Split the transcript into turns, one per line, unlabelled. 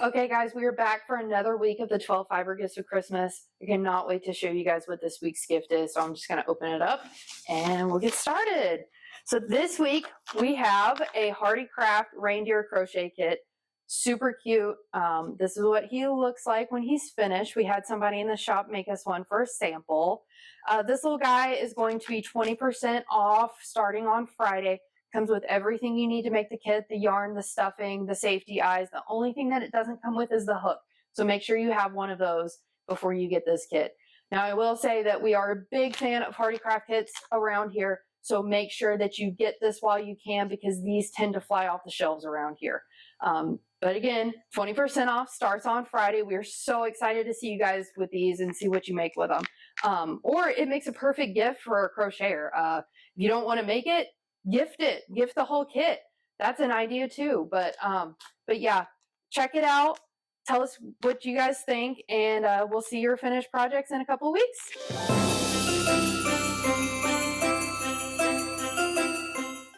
Okay, guys, we are back for another week of the 12 fiber gifts of Christmas. I cannot wait to show you guys what this week's gift is. So I'm just going to open it up and we'll get started. So this week we have a Hardy Craft reindeer crochet kit. Super cute. This is what he looks like when he's finished. We had somebody in the shop make us one for a sample. This little guy is going to be 20% off starting on Friday. Comes with everything you need to make the kit, the yarn, the stuffing, the safety eyes. The only thing that it doesn't come with is the hook. So make sure you have one of those before you get this kit. Now I will say that we are a big fan of Hardy Craft kits around here. So make sure that you get this while you can because these tend to fly off the shelves around here. But again, 20% off starts on Friday. We're so excited to see you guys with these and see what you make with them. Or it makes a perfect gift for a crocheter. If you don't want to make it, gift it. Gift the whole kit. That's an idea too. But yeah, check it out. Tell us what you guys think, and we'll see your finished projects in a couple of weeks.